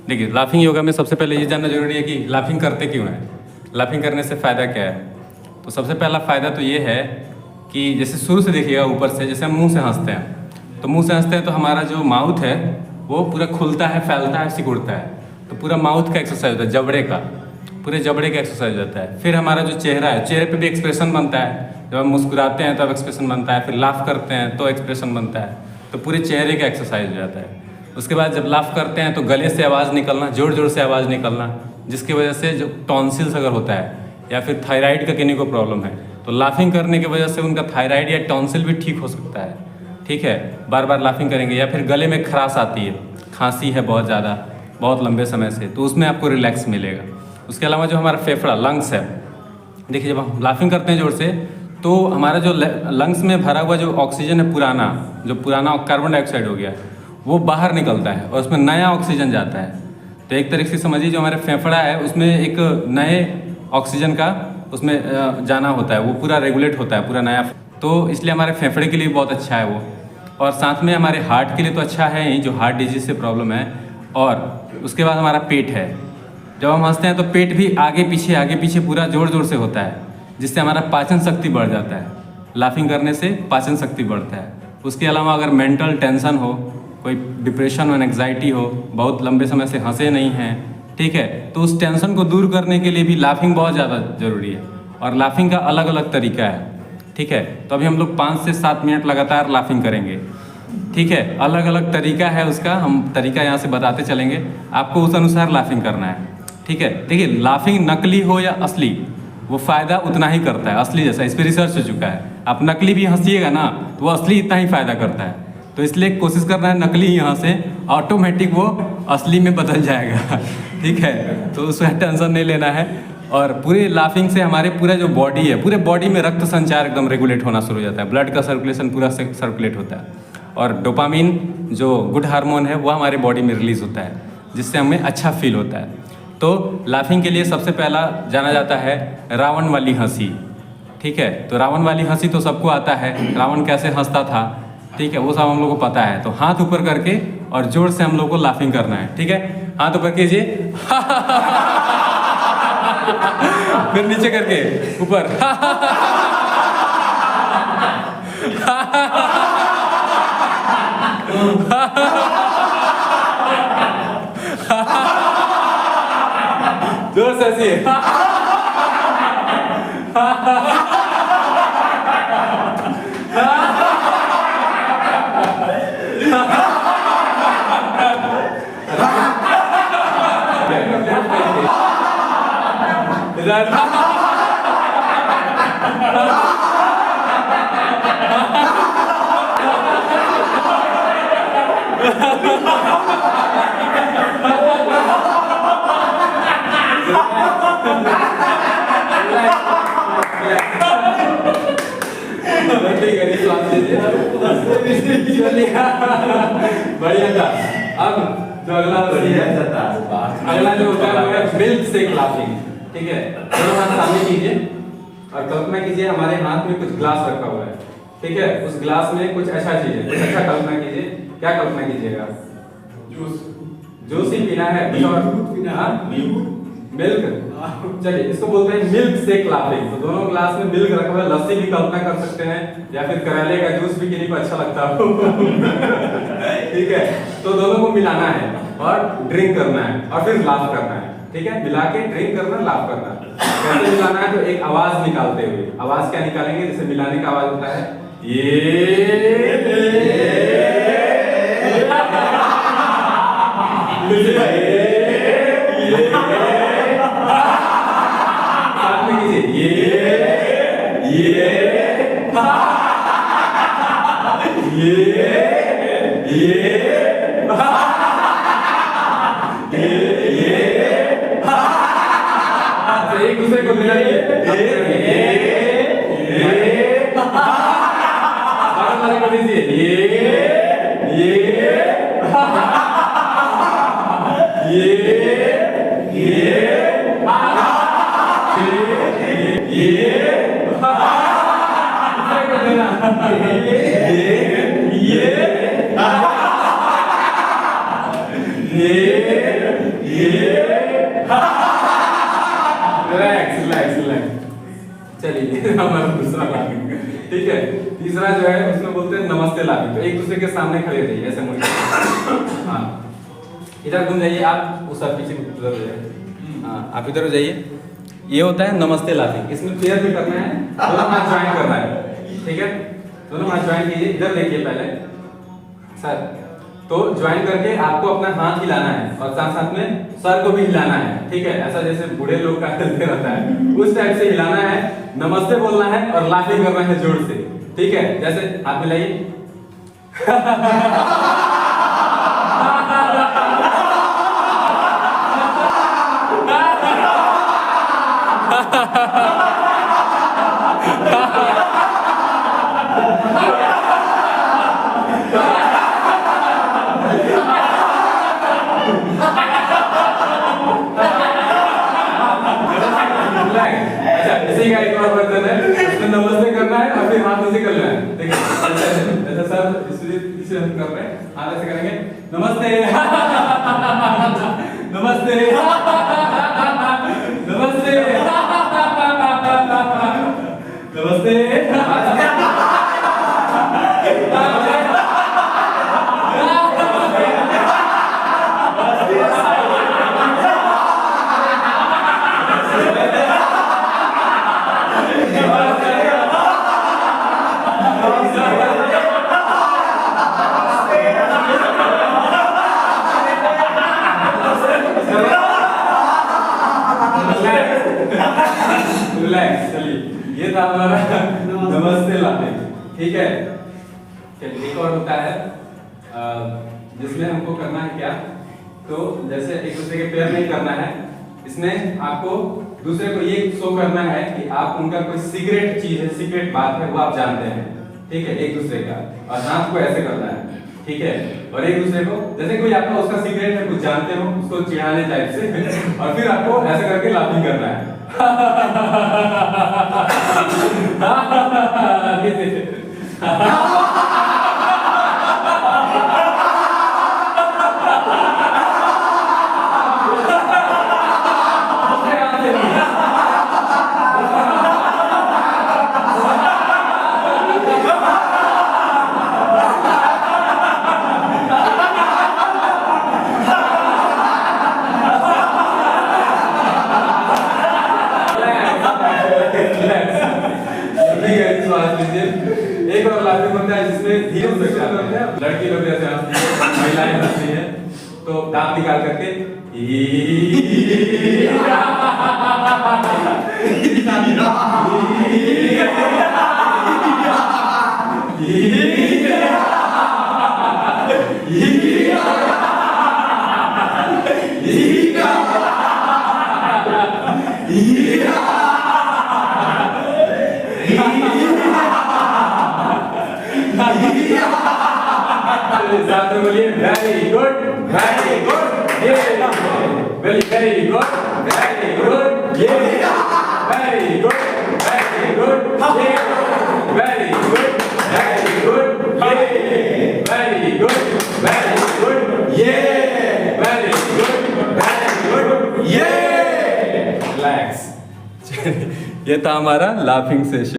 देखिए, लाफिंग योगा में सबसे पहले ये जानना जरूरी है कि लाफिंग करते क्यों हैं, लाफिंग करने से फ़ायदा क्या है। तो सबसे पहला फ़ायदा तो ये है कि जैसे शुरू से देखिएगा ऊपर से, जैसे हम मुंह से हंसते हैं तो मुंह से हंसते हैं तो हमारा जो माउथ है वो पूरा खुलता है, फैलता है, सिकुड़ता है। तो पूरा माउथ का एक्सरसाइज होता है, जबड़े का, पूरे जबड़े का एक्सरसाइज होता है। फिर हमारा जो चेहरा है, चेहरे पे भी एक्सप्रेशन बनता है। जब हम मुस्कुराते हैं तब एक्सप्रेशन बनता है, फिर लाफ करते हैं तो एक्सप्रेशन बनता है। तो पूरे चेहरे का एक्सरसाइज हो जाता है। उसके बाद जब लाफ करते हैं तो गले से आवाज़ निकलना, जोर जोर से आवाज़ निकलना, जिसकी वजह से जो टॉन्सिल्स अगर होता है या फिर थायराइड का किन्हीं को प्रॉब्लम है तो लाफिंग करने की वजह से उनका थायराइड या टॉन्सिल भी ठीक हो सकता है। ठीक है, बार बार लाफिंग करेंगे। या फिर गले में खराश आती है, खांसी है बहुत ज़्यादा, बहुत लंबे समय से, तो उसमें आपको रिलैक्स मिलेगा। उसके अलावा जो हमारा फेफड़ा, लंग्स है, देखिए जब हम लाफिंग करते हैं जोर से तो हमारा जो लंग्स में भरा हुआ जो ऑक्सीजन है, जो पुराना कार्बन डाइऑक्साइड हो गया, वो बाहर निकलता है और उसमें नया ऑक्सीजन जाता है। तो एक तरीके से समझिए जो हमारे फेफड़ा है उसमें एक नए ऑक्सीजन का उसमें जाना होता है, वो पूरा रेगुलेट होता है, पूरा नया। तो इसलिए हमारे फेफड़े के लिए बहुत अच्छा है वो। और साथ में हमारे हार्ट के लिए तो अच्छा है ही, जो हार्ट डिजीज से प्रॉब्लम है। और उसके बाद हमारा पेट है, जब हम हंसते हैं तो पेट भी आगे पीछे पूरा जोर जोर से होता है, जिससे हमारा पाचन शक्ति बढ़ जाता है। लाफिंग करने से पाचन शक्ति बढ़ता है। उसके अलावा अगर मेंटल टेंशन हो, कोई डिप्रेशन और एंग्जाइटी हो, बहुत लंबे समय से हंसे नहीं हैं, ठीक है, तो उस टेंशन को दूर करने के लिए भी लाफिंग बहुत ज़्यादा ज़रूरी है। और लाफिंग का अलग अलग तरीका है। ठीक है, तो अभी हम लोग 5 से 7 मिनट लगातार लाफिंग करेंगे। ठीक है, अलग अलग तरीका है उसका, हम तरीका यहाँ से बताते चलेंगे, आपको उस अनुसार लाफिंग करना है। ठीक है, देखिए लाफिंग नकली हो या असली, वो फ़ायदा उतना ही करता है असली जैसा, इस पर रिसर्च हो चुका है। आप नकली भी हंसीएगा ना तो वो असली इतना ही फ़ायदा करता है। तो इसलिए कोशिश करना है नकली यहाँ से, ऑटोमेटिक वो असली में बदल जाएगा। ठीक है, तो उसमें टेंशन नहीं लेना है। और पूरी लाफिंग से हमारे पूरा जो बॉडी है, पूरे बॉडी में रक्त संचार एकदम रेगुलेट होना शुरू हो जाता है, ब्लड का सर्कुलेशन पूरा सर्कुलेट होता है। और डोपामिन जो गुड हार्मोन है वो हमारे बॉडी में रिलीज होता है, जिससे हमें अच्छा फील होता है। तो लाफिंग के लिए सबसे पहला जाना जाता है रावण वाली हंसी। ठीक है, तो रावण वाली हंसी तो सबको आता है, रावण कैसे हंसता था, ठीक है, वो सब हम लोग को पता है। तो हाथ ऊपर करके और जोर से हम लोग को लाफिंग करना है। ठीक है, हाथ ऊपर कीजिए, फिर नीचे करके ऊपर, जोर से हंसिए, बढ़िया था। अब जो अगला जो होता है वो है मिल्क शेक लाफिंग। ठीक है, दोनों हाथ सामने कीजिए और कल्पना कीजिए हमारे हाथ में कुछ ग्लास रखा हुआ है। ठीक है, उस ग्लास में कुछ अच्छा चीज है, कुछ अच्छा कल्पना कीजिए। क्या कल्पना कीजिएगा? जूस ही पीना है, मिल्क। चलिए, इसको बोलते हैं मिल्क शेक लाफिंग। तो दोनों ग्लास में मिल्क रखा हुआ है, लस्सी भी कल्पना कर सकते हैं, या फिर करेले का जूस भी किसी को अच्छा लगता हो। ठीक है, तो दोनों को मिलाना है और ड्रिंक करना है और फिर लाफ करना है। ठीक है, मिला के ड्रिंक करना, लाफ करना। कैसे मिलाना है? तो एक आवाज निकालते हुए। आवाज क्या निकालेंगे? जैसे मिलाने का आवाज होता है एक दूसरे को मिलाइए, रिलैक्स रिलैक्स रिलैक्स। चलिए हमारा दूसरा लाफिंग, ठीक है। तीसरा जो है उसमें बोलते हैं नमस्ते लाफिंग। तो एक दूसरे के सामने खड़े रहिए ऐसे मुड़ के। हाँ इधर घूम जाइए आप, उस पीछे उधर हो जाइए। हाँ आप इधर हो जाइए। ये होता है नमस्ते लाफिंग। इसमें पेयर भी करना है, दोनों हाथ ज्वाइन करना है, ठीक है। दोनों हाथ ज्वाइन कीजिए। इधर देखिए पहले सर, तो ज्वाइन करके आपको अपना हाथ हिलाना है और साथ साथ में सर को भी हिलाना है, ठीक है। ऐसा जैसे बूढ़े लोग का हिलते रहता है उस टाइप से हिलाना है, नमस्ते बोलना है और लाफिंग करना है जोर से, ठीक है। जैसे हाथ मिलाइए। अच्छा इसी का एक और वर्जन है, इसमें नमस्ते करना है और फिर हाथ ऐसे करना है, ठीक है। ऐसा सर इसे हम कर रहे हैं, हाथ ऐसे करेंगे, नमस्ते नमस्ते नमस्ते नमस्ते। रिलैक्स। चलिए ये था हमारा नमस्ते लाफिंग, ठीक है। चलिए एक और होता है जिसमें हमको करना है क्या, तो जैसे एक दूसरे के पैर नहीं करना है, इसमें आपको दूसरे को ये शो करना है कि आप उनका कोई सीक्रेट चीज है, सीक्रेट बात है वो आप जानते हैं, ठीक है, एक दूसरे का। और हाथ को ऐसे करना है, ठीक है। और एक दूसरे को जैसे कोई आपका उसका सीक्रेट है, कुछ जानते हो, उसको चिढ़ाने टाइप से और फिर आपको ऐसे करके लाफिंग करना है। एक और लाफिंग होता है जिसमें धीरे से करते हैं, लड़की लोग जैसे हंसती है, महिलाएं हंसती है, तो दांत निकाल करके साथ में बोलिए वेरी गुड वेरी गुड, ये very very good very good, ये वेरी गुड वेरी गुड, ये वेरी गुड वेरी गुड, ये वेरी गुड वेरी गुड, ये वेरी गुड वेरी गुड, ये रिलैक्स। ये था हमारा लाफिंग सेशन।